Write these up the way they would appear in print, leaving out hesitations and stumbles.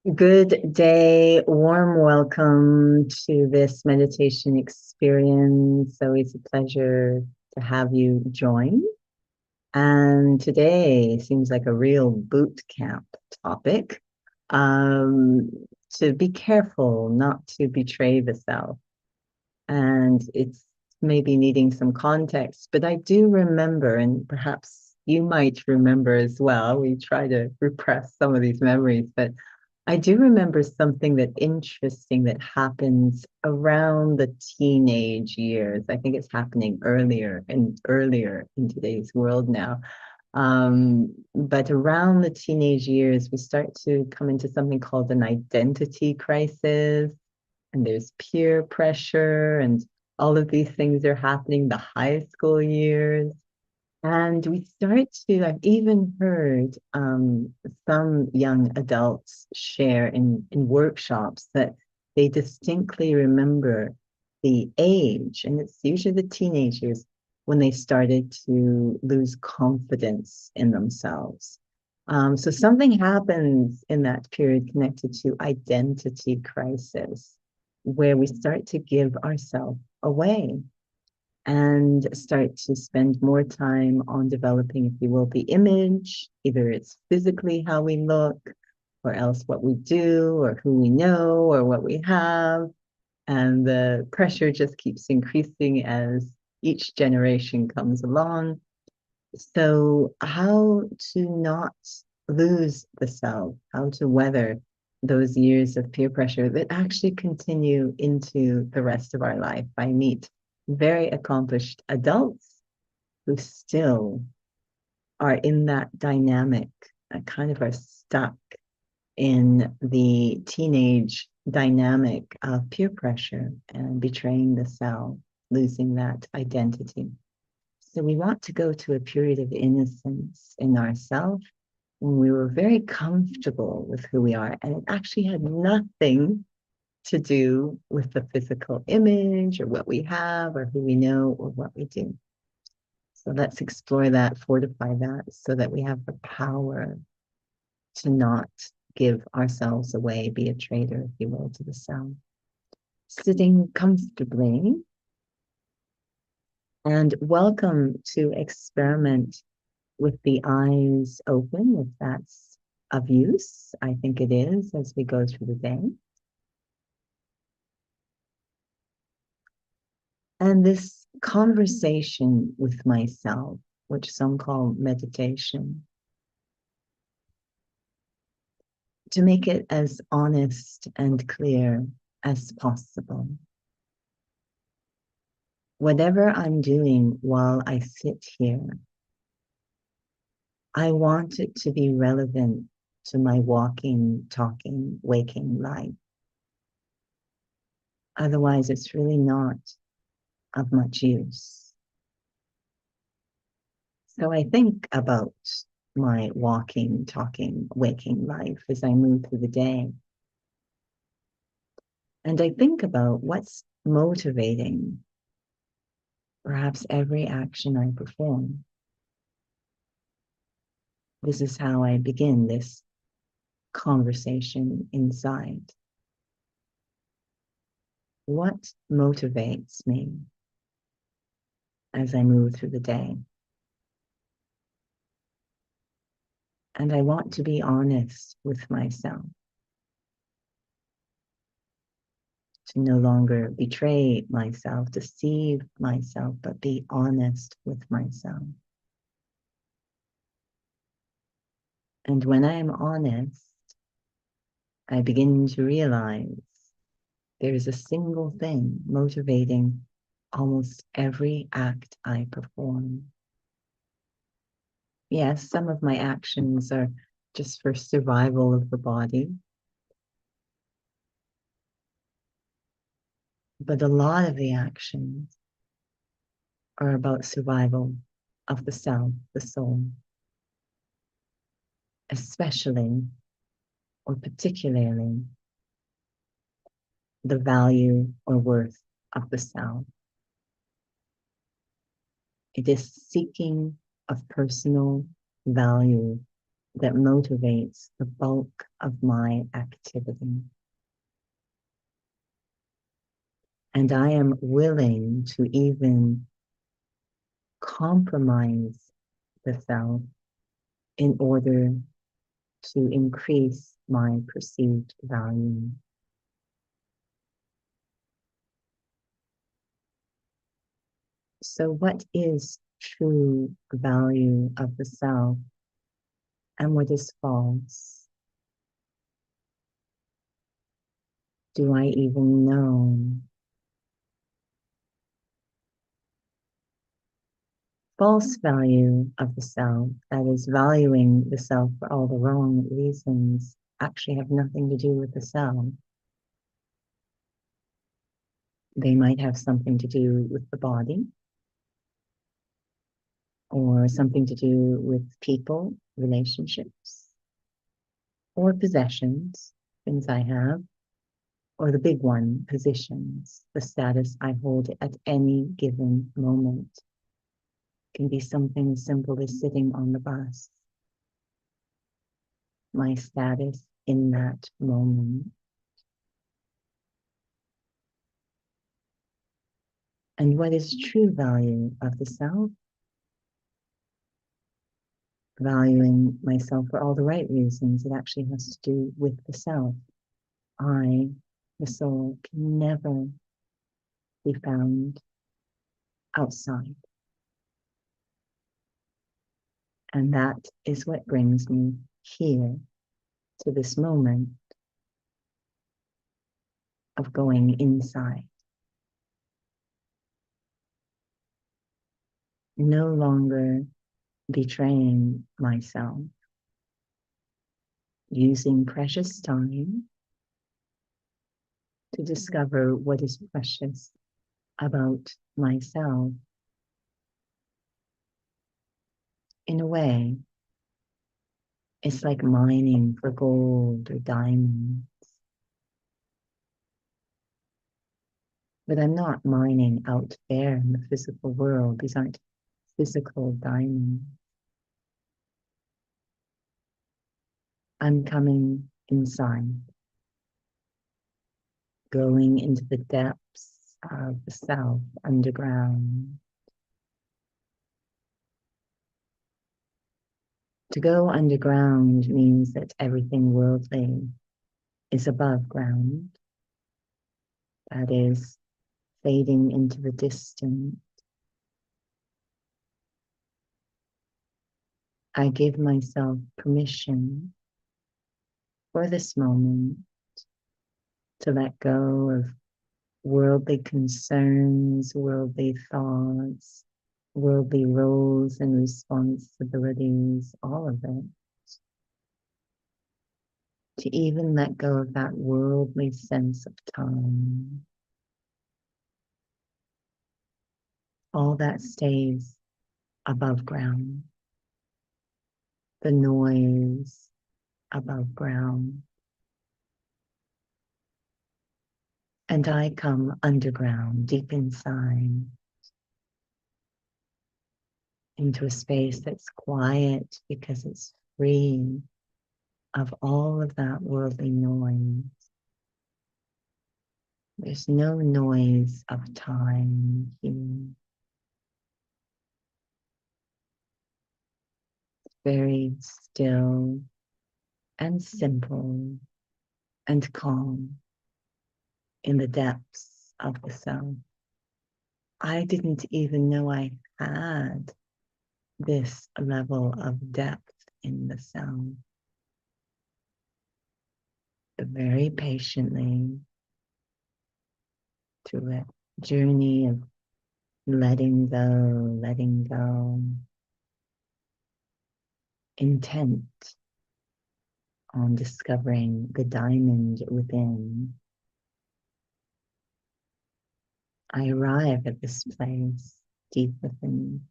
Good day, warm welcome to this meditation experience. Always a pleasure to have you join. And today seems like a real boot camp topic. Um, to be careful not to betray the self. And it's maybe needing some context, but I do remember, and perhaps you might remember as well. We try to repress some of these memories, but I do remember something that interesting that happens around the teenage years. I think it's happening earlier and earlier in today's world now. But around the teenage years, we start to come into something called an identity crisis, and there's peer pressure, and all of these things are happening the high school years. And we start to, I've even heard some young adults share in workshops that they distinctly remember the age, and it's usually the teenagers, when they started to lose confidence in themselves. So something happens in that period connected to identity crisis, where we start to give ourselves away and start to spend more time on developing, if you will, the image. Either it's physically how we look, or else what we do, or who we know, or what we have. And the pressure just keeps increasing as each generation comes along. So, how to not lose the self, how to weather those years of peer pressure that actually continue into the rest of our life. I meet very accomplished adults who still are in that dynamic, kind of are stuck in the teenage dynamic of peer pressure and betraying the self, losing that identity. So we want to go to a period of innocence in ourselves when we were very comfortable with who we are. And it actually had nothing to do with the physical image or what we have or who we know or what we do. So let's explore that, fortify that, so that we have the power to not give ourselves away, be a traitor, if you will, to the self. Sitting comfortably, and welcome to experiment with the eyes open, if that's of use. I think it is as we go through the day. And this conversation with myself, which some call meditation, to make it as honest and clear as possible. Whatever I'm doing while I sit here, I want it to be relevant to my walking, talking, waking life. Otherwise, it's really not of much use. So I think about my walking, talking, waking life as I move through the day. And I think about what's motivating perhaps every action I perform. This is how I begin this conversation inside. What motivates me as I move through the day? And I want to be honest with myself, to no longer betray myself, deceive myself, but be honest with myself. And when I am honest, I begin to realize there is a single thing motivating almost every act I perform. Yes, some of my actions are just for survival of the body, but a lot of the actions are about survival of the self, the soul, especially or particularly the value or worth of the self. It is seeking of personal value that motivates the bulk of my activity. And I am willing to even compromise the self in order to increase my perceived value. So what is true value of the self and what is false? Do I even know? False value of the self, that is valuing the self for all the wrong reasons, actually have nothing to do with the self. They might have something to do with the body or something to do with people, relationships, or possessions, things I have, or the big one, positions, the status I hold at any given moment. It can be something as simple as sitting on the bus, my status in that moment. And what is true value of the self? Valuing myself for all the right reasons. It actually has to do with the self. I, the soul, can never be found outside. And that is what brings me here to this moment of going inside. No longer betraying myself, using precious time to discover what is precious about myself. In a way, it's like mining for gold or diamonds. But I'm not mining out there in the physical world. These aren't physical diamonds. I'm coming inside, going into the depths of the self, underground. To go underground means that everything worldly is above ground. That is fading into the distant. I give myself permission for this moment to let go of worldly concerns, worldly thoughts, worldly roles and responsibilities, all of it. To even let go of that worldly sense of time. All that stays above ground. The noise above ground. And I come underground, deep inside, into a space that's quiet because it's free of all of that worldly noise. There's no noise of time here. It's very still and simple and calm in the depths of the self. I didn't even know I had this level of depth in the self. But very patiently, through a journey of letting go, intent on discovering the diamond within, I arrive at this place deep within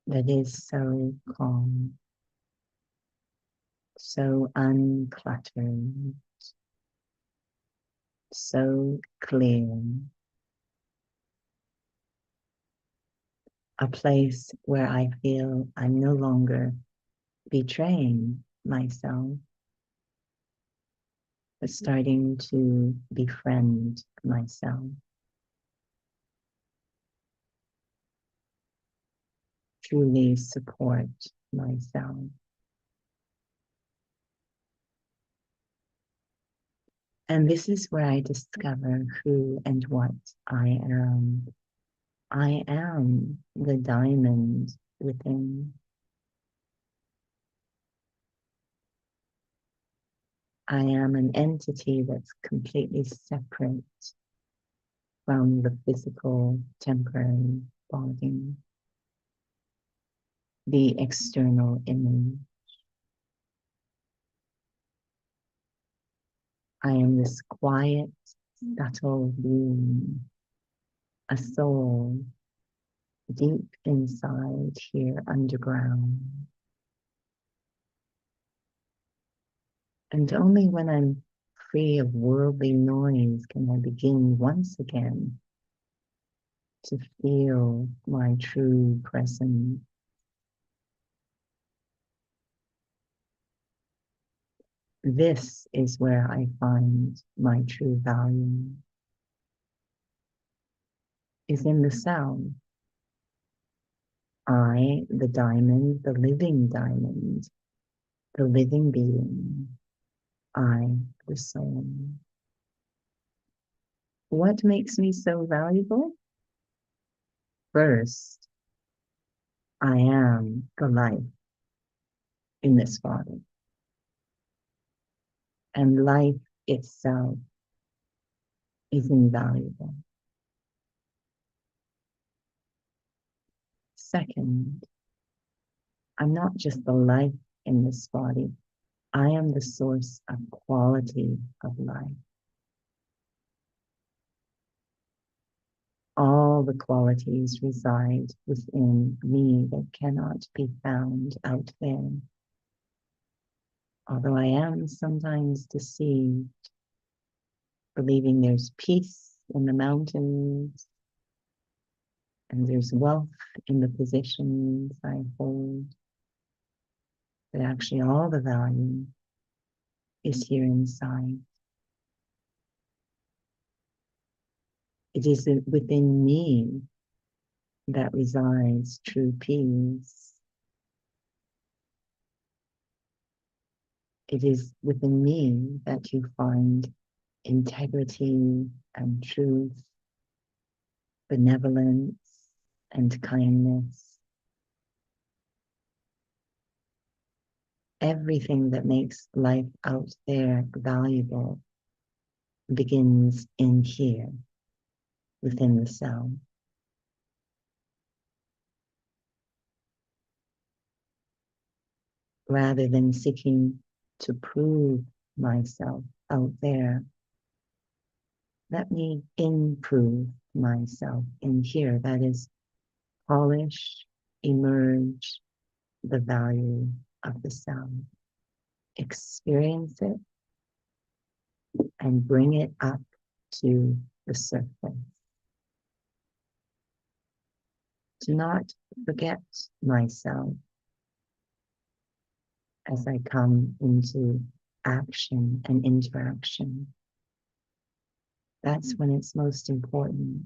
that is so calm, so uncluttered, so clear. a place where I feel I'm no longer betraying myself, but starting to befriend myself, truly support myself. And this is where I discover who and what I am. I am the diamond within. I am an entity that's completely separate from the physical, temporary body, the external image. I am this quiet, subtle being, a soul deep inside here underground. And only when I'm free of worldly noise can I begin once again to feel my true presence. This is where I find my true value, is in the sound. I, the diamond, the living diamond, the living being, I, the soul. What makes me so valuable? First, I am the life in this body, and life itself is invaluable. Second, I'm not just the life in this body, I am the source of quality of life. All the qualities reside within me that cannot be found out there. Although I am sometimes deceived, believing there's peace in the mountains and there's wealth in the positions I hold, but actually all the value is here inside. It is within me that resides true peace. It is within me that you find integrity and truth, benevolence and kindness. Everything that makes life out there valuable begins in here, within the self. Rather than seeking to prove myself out there, let me improve myself in here. That is, polish, emerge the value of the self. Experience it and bring it up to the surface. To not forget myself as I come into action and interaction. That's when it's most important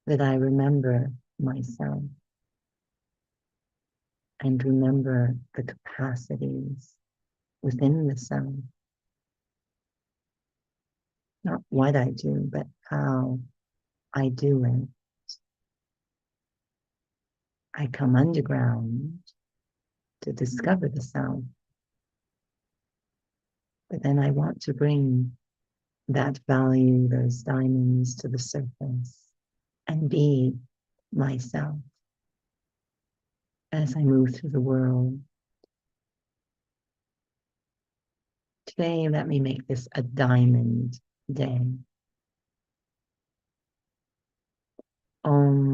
that I remember myself and remember the capacities within the self. Not what I do, but how I do it. I come underground to discover the self, but then I want to bring that value, those diamonds to the surface and be myself as I move through the world. Today, let me make this a diamond day. Om